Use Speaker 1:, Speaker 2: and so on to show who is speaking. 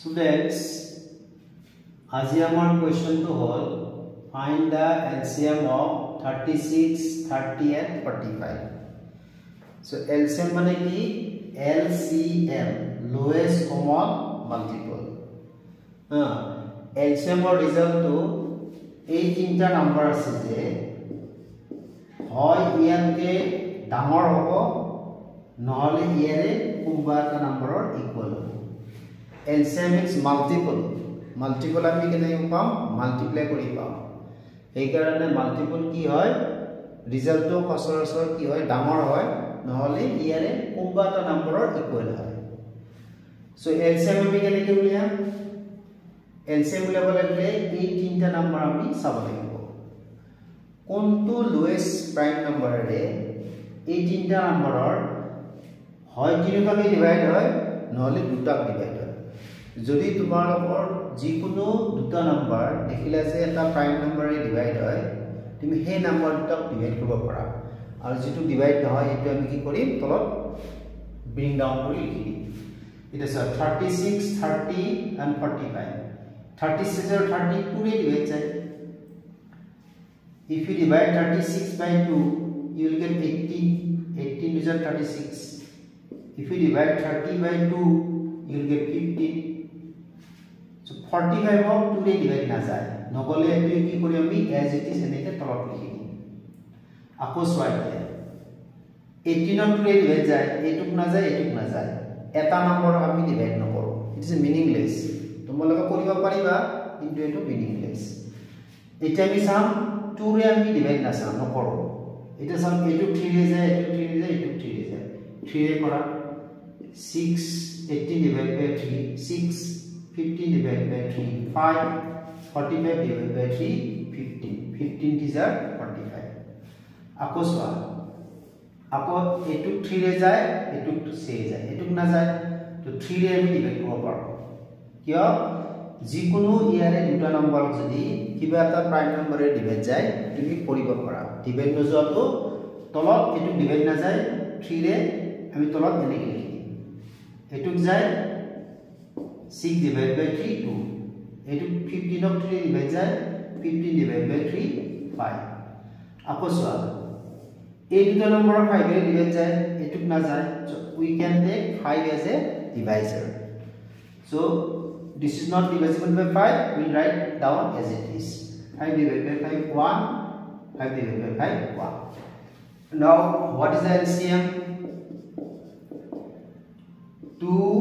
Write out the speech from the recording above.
Speaker 1: Students, আজি আমাৰ কোৱেশ্চনটো হ'ল find the LCM of 36, 30 and 45. So LCM মানে কি? LCM lowest common multiple. LCM or result to এই তিনটা নাম্বার আছে যে হয় ইয়াতকে ডাঙৰ হ'ব নহলে ইয়াৰে কোনবা এটা নাম্বাৰৰ ইকুয়াল হ'ব LCM is multiple আমি কেনে পাম মাল্টিপ্লাই কৰি পাম এই কাৰণে মাল্টিপল কি হয় ৰিজাল্টটো সচৰাচৰ কি হয় ডাঙৰ হয় নহলে ইয়াৰে কোনবা এটা নাম্বাৰৰ ইকুয়াল হয় সো LCM আমি কেনে উলিয়াম LCM উলিয়াব লাগিলে এই তিনটা নাম্বাৰ আমি চাব লাগিব কোনটো লোয়েষ্ট প্ৰাইম নাম্বাৰৰে এই তিনটা নাম্বাৰৰ হয় তিনিটাকে ডিভাইড হয় নহলে দুটাকে ডিভাইড হয় যদি তোমালোকৰ যিকোনো দুটা নাম্বাৰ দেখিলা যে এটা প্ৰাইম নাম্বাৰে ডিভাইড হয় তুমি সেই নাম্বাৰ দুটাক ডিভাইড কৰিব পাৰা আৰু যেটো ডিভাইড নহয় এটো আমি কি কৰিম তলত ব্ৰিং ডাউন কৰি লিখি দিম এটা আছে 36 30 and 45 36 or 32 रे डिवाइड जाए if you divide 36 by 2 you will get 18 is 36 if you divide 30 by 2 you will get 15 so 45 of 2 रे divide ना जाए नगले एतु की करि আমি as it is এনেকে তলত লিখি দিম আকো সোয়াইতে 18 of 2 रे divide जाए এটুক না যায় এটা নম্বৰ আমি ডিভাইড নকৰো ইট ইজ মিনিংলেস তোমালোকে কৰিব পাৰিবা কিন্তু এটো মিনিংলেস এটা আমি সাম 2 ৰে আমি ডিভাইড না সাম নকৰো এটা সাম এটু 3 ৰে যায় এটু 3 ৰে যায় এটু 3 ৰে যায় 3 ৰে কৰা 6 18 divide by 3 6 15 divide by 3 5 45 divide by 3 15 is 45 আকো সোৱা আকো এটু 3 ৰে যায় এটু 6 ৰে যায় এটুক না যায় তো 3 ৰে আমি ডিভাইড কৰিব পাৰো কিয় যিকোনো ইয়াৰে দুটা নম্বৰ যদি কিবা এটা প্ৰাইম নম্বৰে ডিভাইড যায় তুমি কৰিব পাৰা ডিভাইড নযোৱাটো তলত এটু ডিভাইড না যায় 3 ৰে আমি তলত এনেকৈ লিখি দিম এটুক যায় 6 ডিভাইড বাই 3 2 এটু 15 of 3 ডিভাইড যায় 15 ডিভাইড বাই 3 5 আকো সোৱা এই দুটা নম্বৰ 5 ৰে ডিভাইড যায় এটুক না যায় so we can take 5 as a divisor so this is not divisible by 5 we'll write down as it is 5 divided by 5 1 5 divided by 5 1 now what is the LCM 2